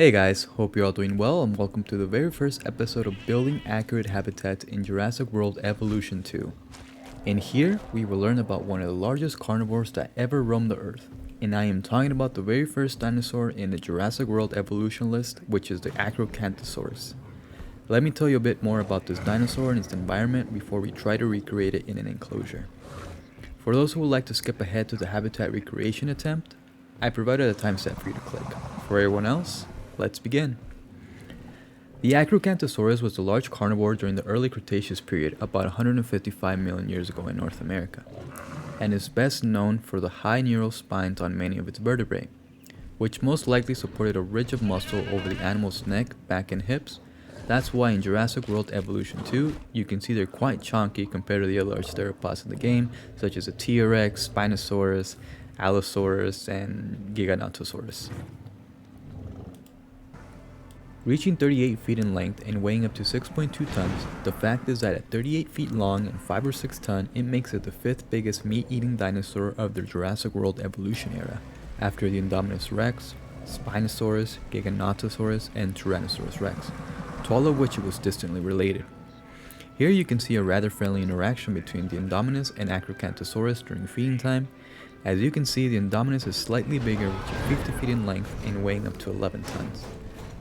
Hey guys, hope you're all doing well and welcome to the very first episode of Building Accurate Habitats in Jurassic World Evolution 2. In here, we will learn about one of the largest carnivores that ever roamed the earth. And I am talking about the very first dinosaur in the Jurassic World Evolution list, which is the Acrocanthosaurus. Let me tell you a bit more about this dinosaur and its environment before we try to recreate it in an enclosure. For those who would like to skip ahead to the habitat recreation attempt, I provided a timestamp for you to click. For everyone else, let's begin. The Acrocanthosaurus was a large carnivore during the early Cretaceous period about 155 million years ago in North America, and is best known for the high neural spines on many of its vertebrae, which most likely supported a ridge of muscle over the animal's neck, back, and hips. That's why in Jurassic World Evolution 2, you can see they're quite chunky compared to the other large theropods in the game, such as the T-Rex, Spinosaurus, Allosaurus, and Giganotosaurus. Reaching 38 feet in length and weighing up to 6.2 tons, the fact is that at 38 feet long and 5 or 6 tons, it makes it the fifth biggest meat-eating dinosaur of the Jurassic World Evolution era, after the Indominus Rex, Spinosaurus, Giganotosaurus, and Tyrannosaurus Rex, to all of which it was distantly related. Here you can see a rather friendly interaction between the Indominus and Acrocanthosaurus during feeding time. As you can see, the Indominus is slightly bigger, reaching 50 feet in length and weighing up to 11 tons.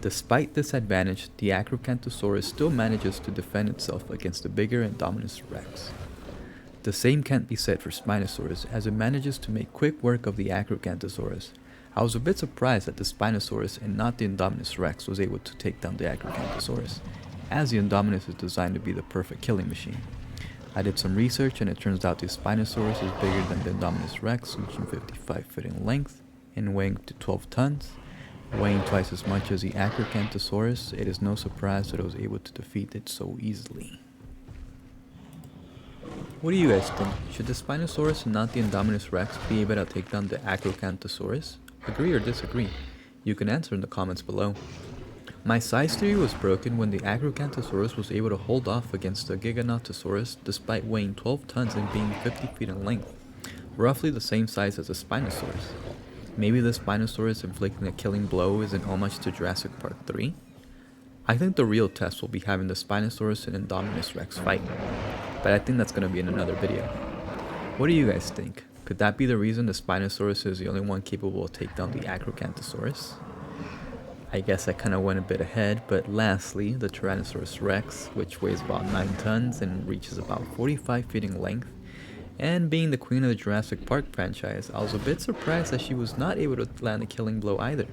Despite this advantage, the Acrocanthosaurus still manages to defend itself against the bigger Indominus Rex. The same can't be said for Spinosaurus, as it manages to make quick work of the Acrocanthosaurus. I was a bit surprised that the Spinosaurus and not the Indominus Rex was able to take down the Acrocanthosaurus, as the Indominus is designed to be the perfect killing machine. I did some research and it turns out the Spinosaurus is bigger than the Indominus Rex, reaching 55 feet in length and weighing up to 12 tons. Weighing twice as much as the Acrocanthosaurus, it is no surprise that it was able to defeat it so easily. What do you guys think? Should the Spinosaurus and not the Indominus Rex be able to take down the Acrocanthosaurus? Agree or disagree? You can answer in the comments below. My size theory was broken when the Acrocanthosaurus was able to hold off against the Giganotosaurus despite weighing 12 tons and being 50 feet in length, roughly the same size as the Spinosaurus. Maybe the Spinosaurus inflicting a killing blow is an homage to Jurassic Park 3? I think the real test will be having the Spinosaurus and Indominus Rex fight, but I think that's going to be in another video. What do you guys think? Could that be the reason the Spinosaurus is the only one capable of taking down the Acrocanthosaurus? I guess I kind of went a bit ahead, but lastly, the Tyrannosaurus Rex, which weighs about 9 tons and reaches about 45 feet in length, and being the queen of the Jurassic Park franchise, I was a bit surprised that she was not able to land a killing blow either.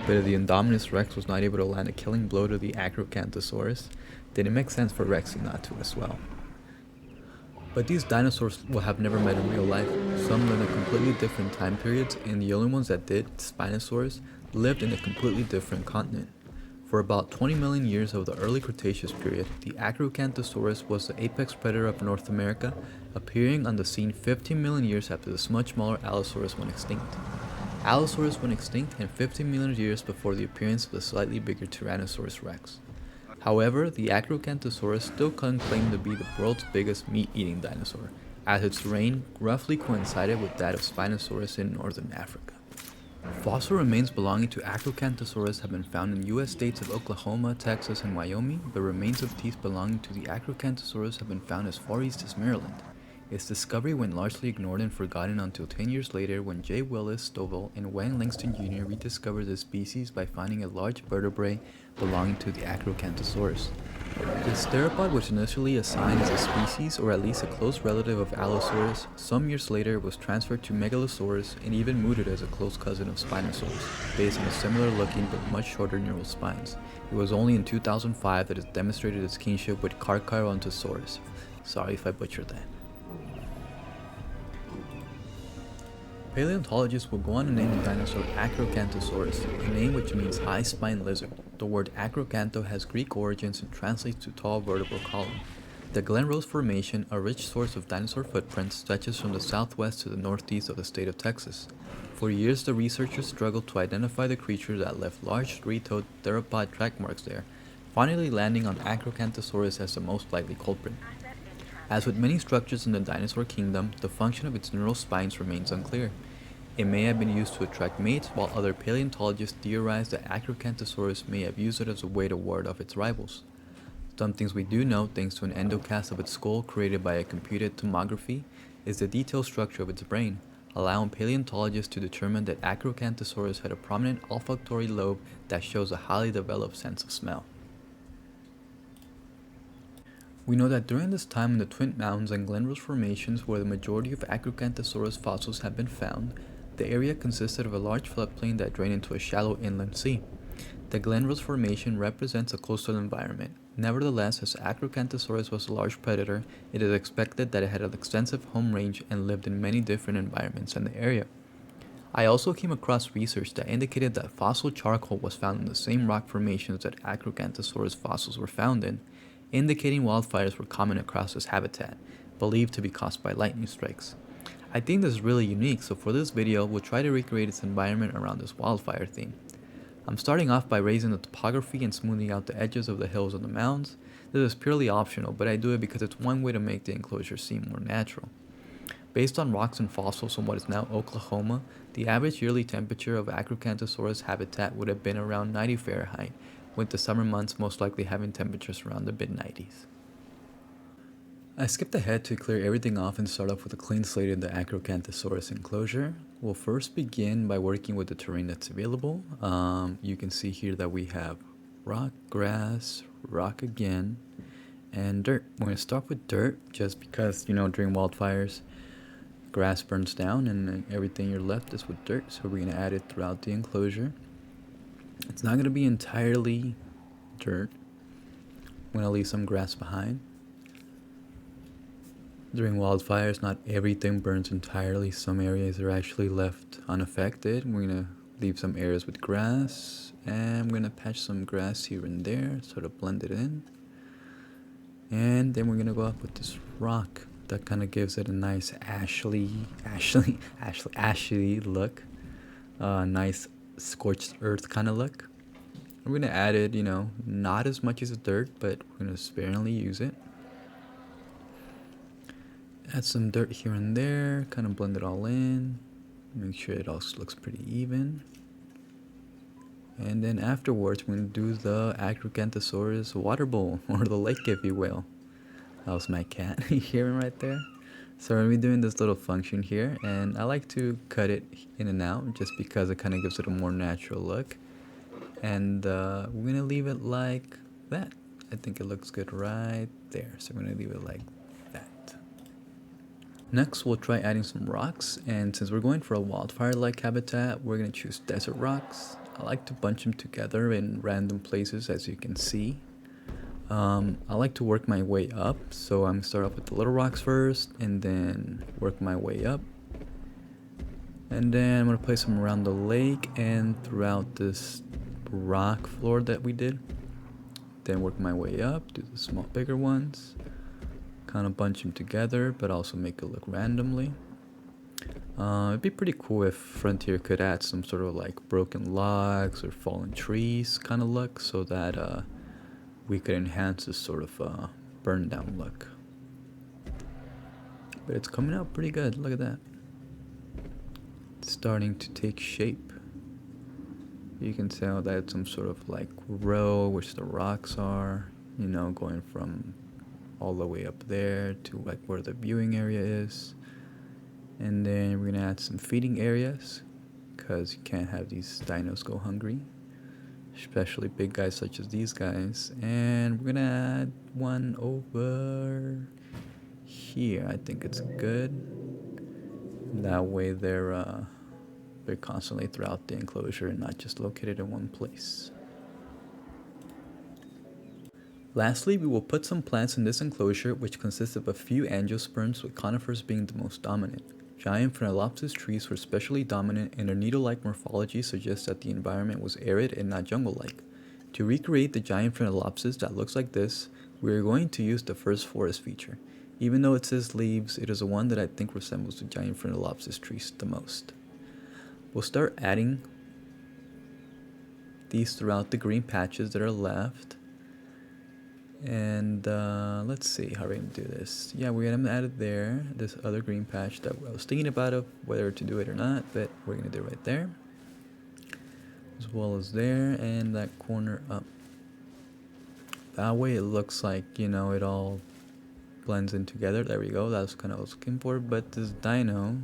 But if the Indominus Rex was not able to land a killing blow to the Acrocanthosaurus, then it makes sense for Rexy not to as well. But these dinosaurs will have never met in real life. Some lived in completely different time periods, and the only ones that did, Spinosaurus, lived in a completely different continent. For about 20 million years of the early Cretaceous period, the Acrocanthosaurus was the apex predator of North America, appearing on the scene 15 million years after this much smaller Allosaurus went extinct. Allosaurus went extinct in 15 million years before the appearance of the slightly bigger Tyrannosaurus Rex. However, the Acrocanthosaurus still can claim to be the world's biggest meat-eating dinosaur, as its reign roughly coincided with that of Spinosaurus in northern Africa. Fossil remains belonging to Acrocanthosaurus have been found in U.S. states of Oklahoma, Texas, and Wyoming, but remains of teeth belonging to the Acrocanthosaurus have been found as far east as Maryland. Its discovery went largely ignored and forgotten until 10 years later when J. Willis Stovall and Wayne Langston Jr. rediscovered the species by finding a large vertebrae belonging to the Acrocanthosaurus. This theropod was initially assigned as a species or at least a close relative of Allosaurus. Some years later it was transferred to Megalosaurus and even mooted as a close cousin of Spinosaurus, based on a similar looking but much shorter neural spines. It was only in 2005 that it demonstrated its kinship with Carcharodontosaurus. Sorry if I butchered that. Paleontologists will go on to name the dinosaur Acrocanthosaurus, a name which means high-spined lizard. The word acrocantho has Greek origins and translates to tall vertebral column. The Glen Rose Formation, a rich source of dinosaur footprints, stretches from the southwest to the northeast of the state of Texas. For years, the researchers struggled to identify the creature that left large three-toed theropod track marks there, finally landing on Acrocanthosaurus as the most likely culprit. As with many structures in the dinosaur kingdom, the function of its neural spines remains unclear. It may have been used to attract mates, while other paleontologists theorize that Acrocanthosaurus may have used it as a way to ward off its rivals. Some things we do know, thanks to an endocast of its skull created by a computed tomography, is the detailed structure of its brain, allowing paleontologists to determine that Acrocanthosaurus had a prominent olfactory lobe that shows a highly developed sense of smell. We know that during this time in the Twin Mountains and Glen Rose formations, where the majority of Acrocanthosaurus fossils have been found, the area consisted of a large floodplain that drained into a shallow inland sea. The Glen Rose Formation represents a coastal environment. Nevertheless, as Acrocanthosaurus was a large predator, it is expected that it had an extensive home range and lived in many different environments in the area. I also came across research that indicated that fossil charcoal was found in the same rock formations that Acrocanthosaurus fossils were found in, indicating wildfires were common across this habitat, believed to be caused by lightning strikes. I think this is really unique, so for this video, we'll try to recreate its environment around this wildfire theme. I'm starting off by raising the topography and smoothing out the edges of the hills and the mounds. This is purely optional, but I do it because it's one way to make the enclosure seem more natural. Based on rocks and fossils from what is now Oklahoma, the average yearly temperature of Acrocanthosaurus habitat would have been around 90 Fahrenheit, with the summer months most likely having temperatures around the mid-90s. I skipped ahead to clear everything off and start off with a clean slate in the Acrocanthosaurus enclosure. We'll first begin by working with the terrain that's available. You can see here that we have rock, grass, rock again, and dirt. We're going to start with dirt just because, during wildfires, grass burns down and everything you're left is with dirt. So we're going to add it throughout the enclosure. It's not going to be entirely dirt. I'm going to leave some grass behind. During wildfires, not everything burns entirely. Some areas are actually left unaffected. We're going to leave some areas with grass, and I'm going to patch some grass here and there, sort of blend it in. And then we're going to go up with this rock that kind of gives it a nice ashy look. Nice scorched earth kind of look. We're going to add it, not as much as the dirt, but we're going to sparingly use it. Add some dirt here and there, kind of blend it all in. Make sure it all looks pretty even. And then afterwards, we're going to do the Acrocanthosaurus water bowl, or the lake, if you will. That was my cat. You hear him right there? So we're going to be doing this little function here, and I like to cut it in and out just because it kind of gives it a more natural look. And we're going to leave it like that. I think it looks good right there. So we're going to leave it like that. Next, we'll try adding some rocks, and since we're going for a wildfire-like habitat, we're going to choose desert rocks. I like to bunch them together in random places, as you can see. I like to work my way up, so I'm going to start off with the little rocks first, and then work my way up. And then I'm going to place them around the lake and throughout this rock floor that we did. Then work my way up, do the small, bigger ones. Kind of bunch them together, but also make it look randomly. It'd be pretty cool if Frontier could add some sort of like broken logs or fallen trees kind of look, so that we could enhance this sort of burned down look. But it's coming out pretty good. Look at that. It's starting to take shape. You can tell that it's some sort of like row, which the rocks are, going from all the way up there to like where the viewing area is. And then we're gonna add some feeding areas, because you can't have these dinos go hungry, especially big guys such as these guys. And we're gonna add one over here. I think it's good. That way they're constantly throughout the enclosure and not just located in one place. Lastly, we will put some plants in this enclosure, which consists of a few angiosperms, with conifers being the most dominant. Giant Phrenolopsis trees were especially dominant, and their needle-like morphology suggests that the environment was arid and not jungle-like. To recreate the giant Phrenolopsis that looks like this, we are going to use the first forest feature. Even though it says leaves, it is the one that I think resembles the giant Phrenolopsis trees the most. We'll start adding these throughout the green patches that are left. And let's see how we're gonna do this. Yeah, we're gonna add it there, this other green patch that I was thinking about of whether to do it or not, but we're gonna do it right there, as well as there, and that corner up. That way it looks like, you know, it all blends in together. There we go. That's kind of what I was looking for. But this dino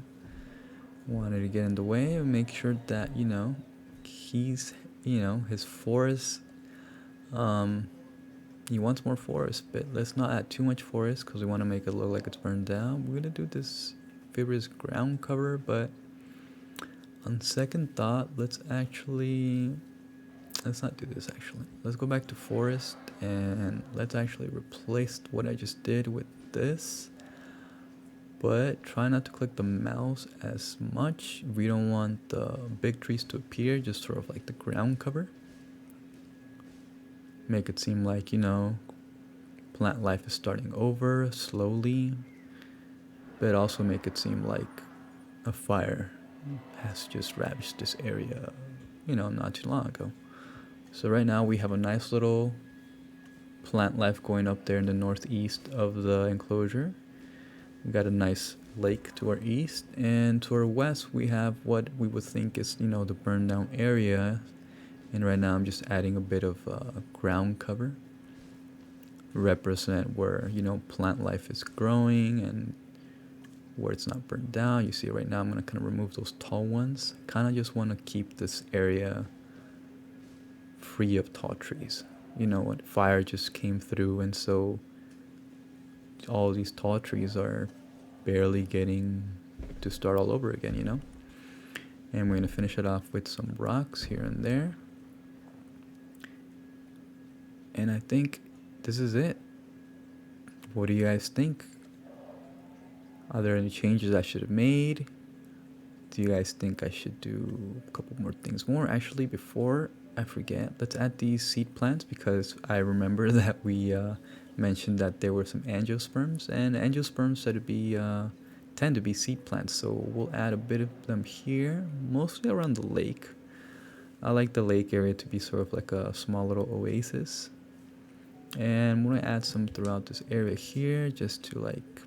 wanted to get in the way and make sure that, you know, he's, you know, his forest, he wants more forest, but let's not add too much forest because we want to make it look like it's burned down. We're gonna do this fibrous ground cover, but on second thought, let's not do this actually. Let's go back to forest and let's actually replace what I just did with this. But try not to click the mouse as much. We don't want the big trees to appear, just sort of like the ground cover. Make it seem like, you know, plant life is starting over slowly, but also make it seem like a fire has just ravaged this area, you know, not too long ago. So right now we have a nice little plant life going up there in the northeast of the enclosure. We got a nice lake to our east, and to our west we have what we would think is, you know, the burned down area. And right now I'm just adding a bit of ground cover, represent where, you know, plant life is growing and where it's not burned down. You see right now I'm going to kind of remove those tall ones. Kind of just want to keep this area free of tall trees. You know what, fire just came through, and so all these tall trees are barely getting to start all over again, you know. And we're going to finish it off with some rocks here and there. And I think this is it. What do you guys think? Are there any changes I should have made? Do you guys think I should do a couple more things more? Actually, before I forget, let's add these seed plants, because I remember that we mentioned that there were some angiosperms, and angiosperms tend to be seed plants, so we'll add a bit of them here, mostly around the lake. I like the lake area to be sort of like a small little oasis. And we're gonna add some throughout this area here just to like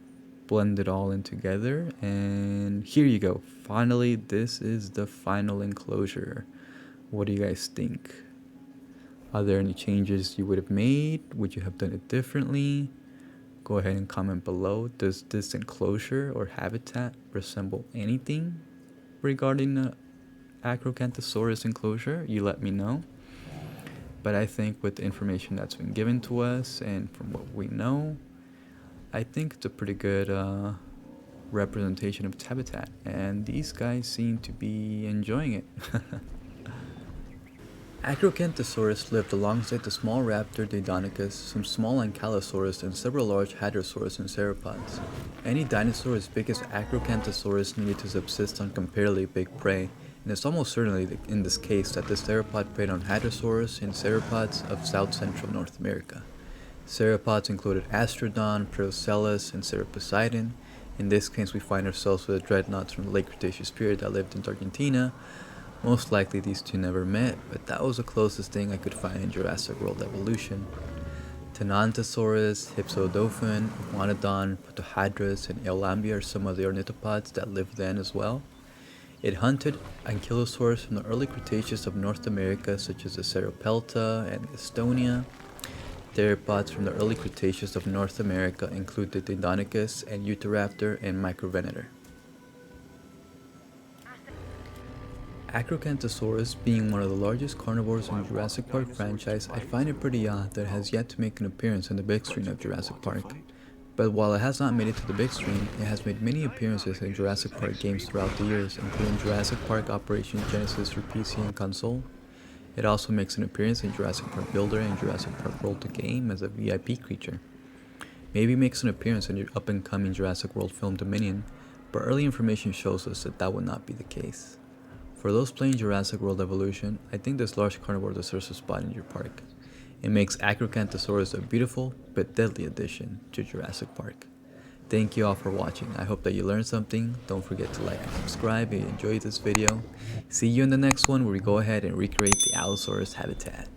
blend it all in together. And here you go. Finally, this is the final enclosure. What do you guys think? Are there any changes you would have made? Would you have done it differently? Go ahead and comment below. Does this enclosure or habitat resemble anything regarding the Acrocanthosaurus enclosure? You let me know. But I think with the information that's been given to us and from what we know, I think it's a pretty good representation of its habitat. And these guys seem to be enjoying it. Acrocanthosaurus lived alongside the small raptor Deinonychus, some small Ankylosaurus, and several large Hadrosaurus and Sauropods. Any dinosaur as big as Acrocanthosaurus needed to subsist on comparatively big prey, and it's almost certainly in this case that the Sauropod preyed on Hadrosaurus and Sauropods of south-central North America. Sauropods included Astrodon, Procellus, and Sauroposeidon. In this case we find ourselves with the dreadnoughts from the late Cretaceous period that lived in Argentina. Most likely these two never met, but that was the closest thing I could find in Jurassic World Evolution. Tenontosaurus, Hypsodophan, Iguanodon, Protohadrus, and Eolambia are some of the ornithopods that lived then as well. It hunted ankylosaurs from the early Cretaceous of North America, such as the Sauropelta and Estonia. Theropods from the early Cretaceous of North America include the Deinonychus and Utahraptor and Microvenator. Acrocanthosaurus being one of the largest carnivores in the Jurassic Park franchise, I find it pretty odd that it has yet to make an appearance in the big screen of Jurassic Park. But while it has not made it to the big screen, it has made many appearances in Jurassic Park games throughout the years, including Jurassic Park Operation Genesis for PC and console. It also makes an appearance in Jurassic Park Builder and Jurassic Park World the Game as a VIP creature. Maybe makes an appearance in the up-and-coming Jurassic World film Dominion, but early information shows us that that would not be the case. For those playing Jurassic World Evolution, I think this large carnivore deserves a spot in your park. It makes Acrocanthosaurus a beautiful but deadly addition to Jurassic Park. Thank you all for watching. I hope that you learned something. Don't forget to like and subscribe if you enjoyed this video. See you in the next one where we go ahead and recreate the Allosaurus habitat.